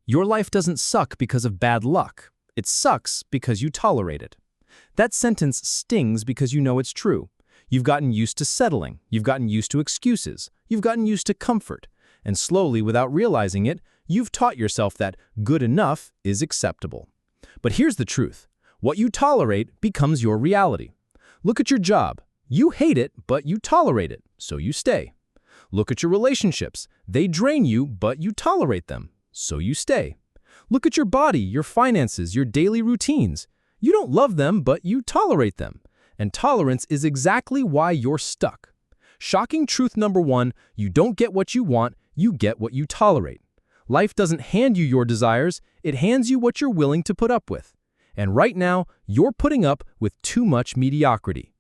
Your life doesn't suck because of bad luck. It sucks because you tolerate it. That sentence stings because you know it's true. You've gotten used to settling. You've gotten used to excuses. You've gotten used to comfort. And slowly, without realizing it, you've taught yourself that good enough is acceptable. But here's the truth. What you tolerate becomes your reality. Look at your job. You hate it, but you tolerate it, so you stay. Look at your relationships. They drain you, but you tolerate them, so you stay. Look at your body, your finances, your daily routines. You don't love them, but you tolerate them. And tolerance is exactly why you're stuck. Shocking truth number one, you don't get what you want, you get what you tolerate. Life doesn't hand you your desires, it hands you what you're willing to put up with. And right now, you're putting up with too much mediocrity.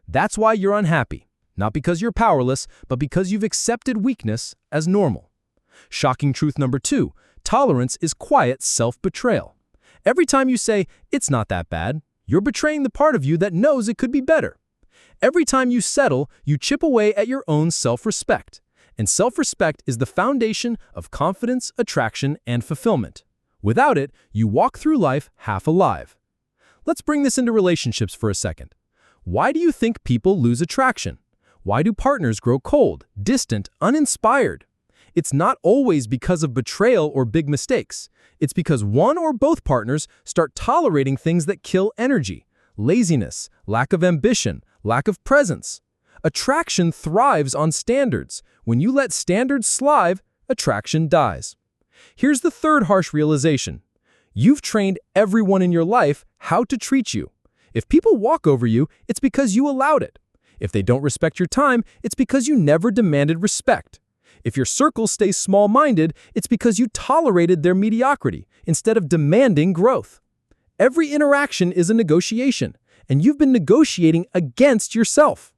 That's why you're unhappy, not because you're powerless, but because you've accepted weakness as normal. Shocking truth number two, tolerance is quiet self-betrayal. Every time you say, "It's not that bad," you're betraying the part of you that knows it could be better. Every time you settle, you chip away at your own self-respect. And self-respect is the foundation of confidence, attraction, and fulfillment. Without it, you walk through life half alive. Let's bring this into relationships for a second. Why do you think people lose attraction? Why do partners grow cold, distant, uninspired? It's not always because of betrayal or big mistakes. It's because one or both partners start tolerating things that kill energy, laziness, lack of ambition, lack of presence. Attraction thrives on standards. When you let standards slide, attraction dies. Here's the third harsh realization. You've trained everyone in your life how to treat you. If people walk over you, it's because you allowed it. If they don't respect your time, it's because you never demanded respect. If your circle stays small-minded, it's because you tolerated their mediocrity instead of demanding growth. Every interaction is a negotiation, and you've been negotiating against yourself.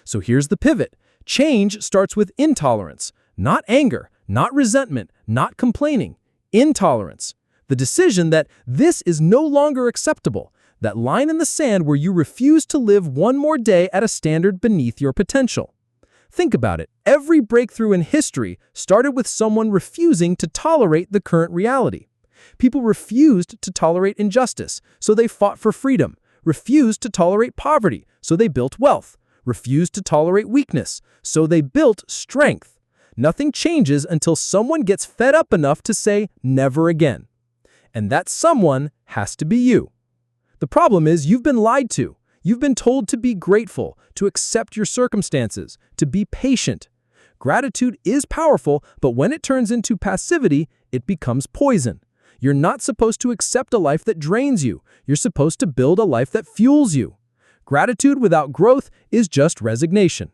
So here's the pivot. Change starts with intolerance, not anger, not resentment, not complaining. Intolerance. The decision that this is no longer acceptable. That line in the sand where you refuse to live one more day at a standard beneath your potential. Think about it. Every breakthrough in history started with someone refusing to tolerate the current reality. People refused to tolerate injustice, so they fought for freedom. Refused to tolerate poverty, so they built wealth. Refused to tolerate weakness, so they built strength. Nothing changes until someone gets fed up enough to say never again. And that someone has to be you. The problem is you've been lied to. You've been told to be grateful, to accept your circumstances, to be patient. Gratitude is powerful, but when it turns into passivity, it becomes poison. You're not supposed to accept a life that drains you. You're supposed to build a life that fuels you. Gratitude without growth is just resignation.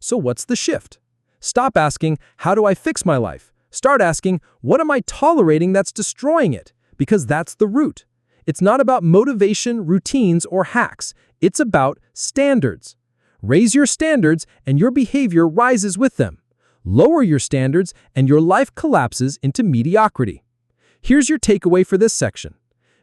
So what's the shift? Stop asking, how do I fix my life? Start asking, what am I tolerating that's destroying it? Because that's the root. It's not about motivation, routines, or hacks. It's about standards. Raise your standards and your behavior rises with them. Lower your standards and your life collapses into mediocrity. Here's your takeaway for this section.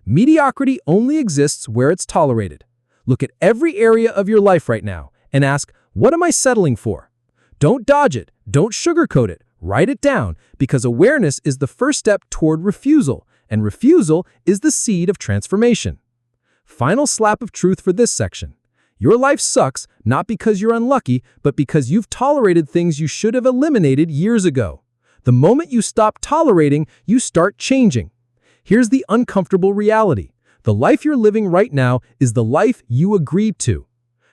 Mediocrity only exists where it's tolerated. Look at every area of your life right now and ask, what am I settling for? Don't dodge it. Don't sugarcoat it. Write it down because awareness is the first step toward refusal, and refusal is the seed of transformation. Final slap of truth for this section. Your life sucks not because you're unlucky, but because you've tolerated things you should have eliminated years ago. The moment you stop tolerating, you start changing. Here's the uncomfortable reality. The life you're living right now is the life you agreed to.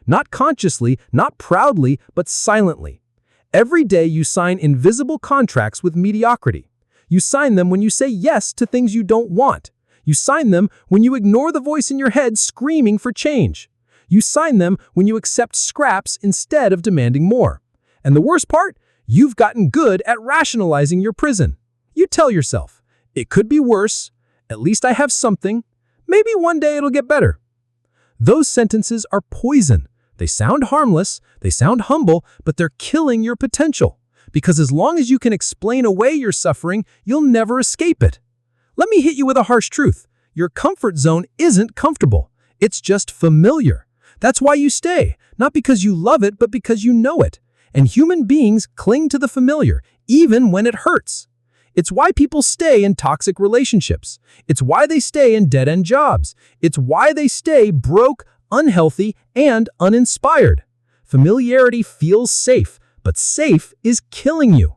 Not consciously, not proudly, but silently. Every day you sign invisible contracts with mediocrity. You sign them when you say yes to things you don't want. You sign them when you ignore the voice in your head screaming for change. You sign them when you accept scraps instead of demanding more. And the worst part? You've gotten good at rationalizing your prison. You tell yourself, it could be worse, at least I have something, maybe one day it'll get better. Those sentences are poison. They sound harmless, they sound humble, but they're killing your potential. Because as long as you can explain away your suffering, you'll never escape it. Let me hit you with a harsh truth. Your comfort zone isn't comfortable. It's just familiar. That's why you stay, not because you love it, but because you know it. And human beings cling to the familiar, even when it hurts. It's why people stay in toxic relationships. It's why they stay in dead-end jobs. It's why they stay broke, unhealthy, and uninspired. Familiarity feels safe, but safe is killing you.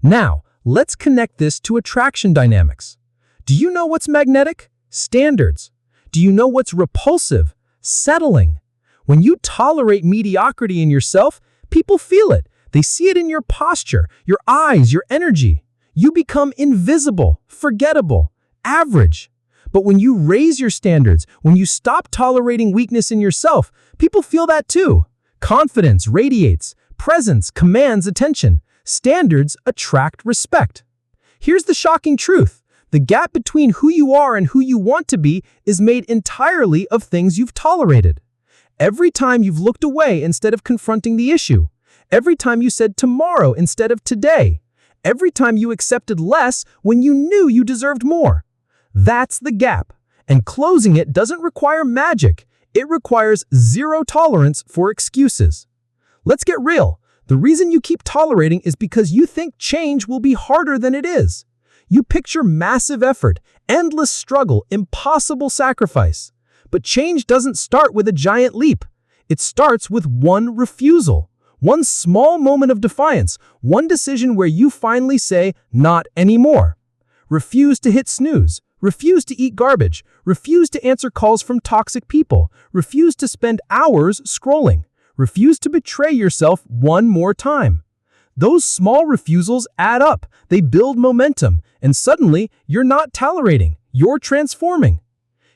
Now, let's connect this to attraction dynamics. Do you know what's magnetic? Standards. Do you know what's repulsive? Settling. When you tolerate mediocrity in yourself, people feel it. They see it in your posture, your eyes, your energy. You become invisible, forgettable, average. But when you raise your standards, when you stop tolerating weakness in yourself, people feel that too. Confidence radiates, presence commands attention. Standards attract respect. Here's the shocking truth. The gap between who you are and who you want to be is made entirely of things you've tolerated. Every time you've looked away instead of confronting the issue, every time you said tomorrow instead of today, every time you accepted less when you knew you deserved more. That's the gap, and closing it doesn't require magic. It requires zero tolerance for excuses. Let's get real. The reason you keep tolerating is because you think change will be harder than it is. You picture massive effort, endless struggle, impossible sacrifice. But change doesn't start with a giant leap. It starts with one refusal, one small moment of defiance, one decision where you finally say, not anymore. Refuse to hit snooze. Refuse to eat garbage. Refuse to answer calls from toxic people. Refuse to spend hours scrolling. Refuse to betray yourself one more time. Those small refusals add up. They build momentum. And suddenly, you're not tolerating. You're transforming.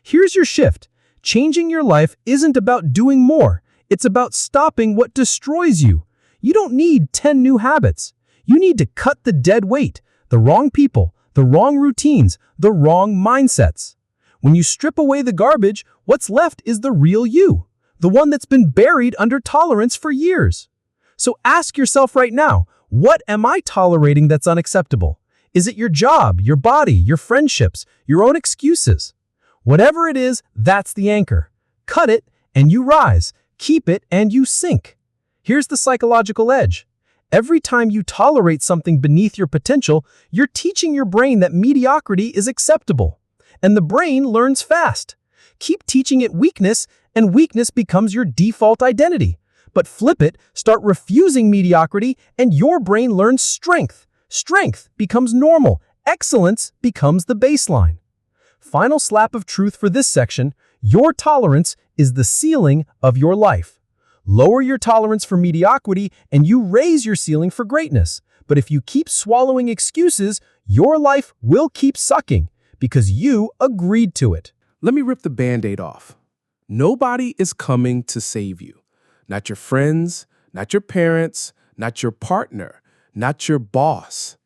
Here's your shift. Changing your life isn't about doing more. It's about stopping what destroys you. You don't need 10 new habits. You need to cut the dead weight, the wrong people, the wrong routines, the wrong mindsets. When you strip away the garbage, what's left is the real you, the one that's been buried under tolerance for years. So ask yourself right now, what am I tolerating that's unacceptable? Is it your job, your body, your friendships, your own excuses? Whatever it is, that's the anchor. Cut it and you rise. Keep it and you sink. Here's the psychological edge. Every time you tolerate something beneath your potential, you're teaching your brain that mediocrity is acceptable. And the brain learns fast. Keep teaching it weakness, and weakness becomes your default identity. But flip it, start refusing mediocrity, and your brain learns strength. Strength becomes normal. Excellence becomes the baseline. Final slap of truth for this section, your tolerance is the ceiling of your life. Lower your tolerance for mediocrity and you raise your ceiling for greatness. But if you keep swallowing excuses, your life will keep sucking because you agreed to it. Let me rip the Band-Aid off. Nobody is coming to save you. Not your friends, not your parents, not your partner, not your boss.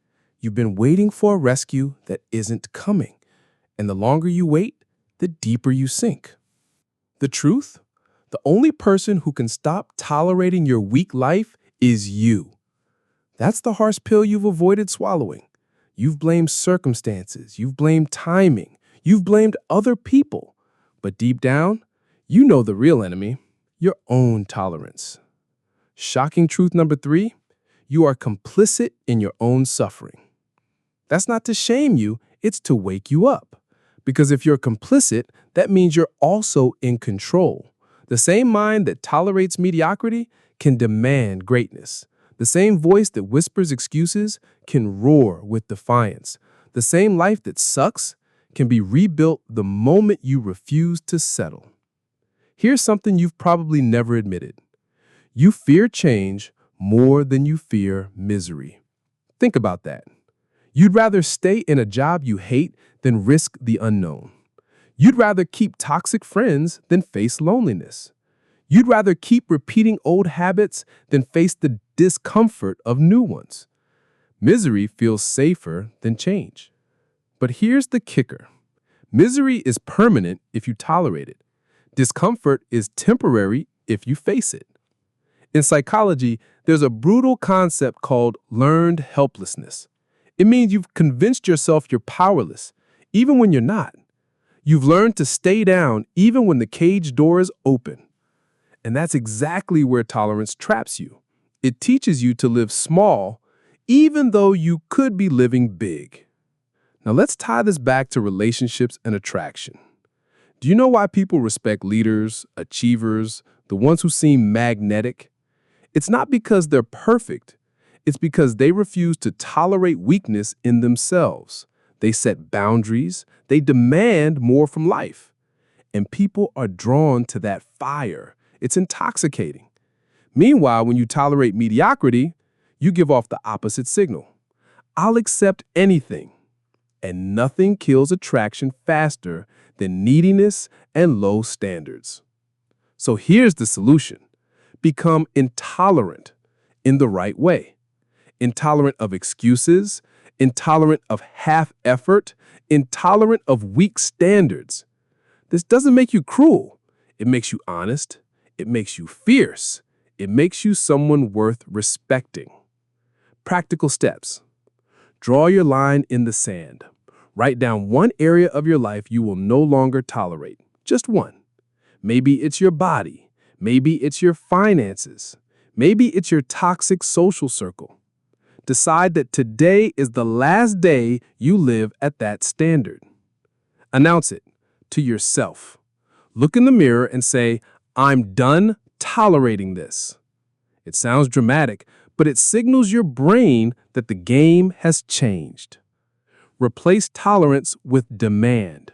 You've been waiting for a rescue that isn't coming. And the longer you wait, the deeper you sink. The truth? The only person who can stop tolerating your weak life is you. That's the harsh pill you've avoided swallowing. You've blamed circumstances, you've blamed timing, you've blamed other people. But deep down, you know the real enemy, your own tolerance. Shocking truth number 3, you are complicit in your own suffering. That's not to shame you, it's to wake you up. Because if you're complicit, that means you're also in control. The same mind that tolerates mediocrity can demand greatness. The same voice that whispers excuses can roar with defiance. The same life that sucks can be rebuilt the moment you refuse to settle. Here's something you've probably never admitted. You fear change more than you fear misery. Think about that. You'd rather stay in a job you hate than risk the unknown. You'd rather keep toxic friends than face loneliness. You'd rather keep repeating old habits than face the discomfort of new ones. Misery feels safer than change. But here's the kicker. Misery is permanent if you tolerate it. Discomfort is temporary if you face it. In psychology, there's a brutal concept called learned helplessness. It means you've convinced yourself you're powerless, even when you're not. You've learned to stay down even when the cage door is open. And that's exactly where tolerance traps you. It teaches you to live small, even though you could be living big. Now let's tie this back to relationships and attraction. Do you know why people respect leaders, achievers, the ones who seem magnetic? It's not because they're perfect. It's because they refuse to tolerate weakness in themselves. They set boundaries. They demand more from life. And people are drawn to that fire. It's intoxicating. Meanwhile, when you tolerate mediocrity, you give off the opposite signal. I'll accept anything. And nothing kills attraction faster than neediness and low standards. So here's the solution. Become intolerant in the right way. Intolerant of excuses, intolerant of half effort, intolerant of weak standards. This doesn't make you cruel. It makes you honest. It makes you fierce. It makes you someone worth respecting. Practical steps. Draw your line in the sand. Write down one area of your life you will no longer tolerate. Just one. Maybe it's your body. Maybe it's your finances. Maybe it's your toxic social circle. Decide that today is the last day you live at that standard. Announce it to yourself. Look in the mirror and say, I'm done tolerating this. It sounds dramatic, but it signals your brain that the game has changed. Replace tolerance with demand.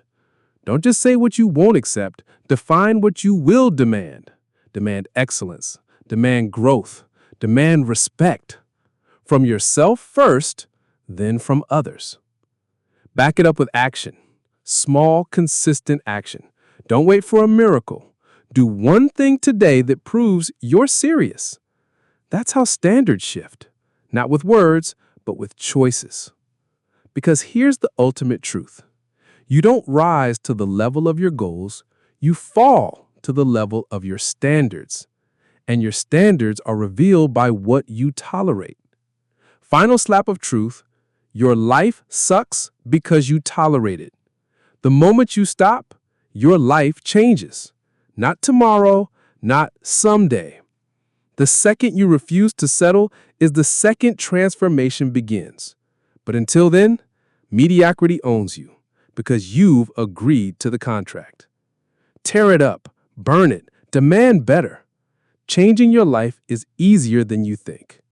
Don't just say what you won't accept. Define what you will demand. Demand excellence. Demand growth. Demand respect. From yourself first, then from others. Back it up with action. Small, consistent action. Don't wait for a miracle. Do one thing today that proves you're serious. That's how standards shift. Not with words, but with choices. Because here's the ultimate truth. You don't rise to the level of your goals, you fall to the level of your standards. And your standards are revealed by what you tolerate. Final slap of truth, your life sucks because you tolerate it. The moment you stop, your life changes. Not tomorrow, not someday. The second you refuse to settle is the second transformation begins. But until then, mediocrity owns you because you've agreed to the contract. Tear it up, burn it, demand better. Changing your life is easier than you think.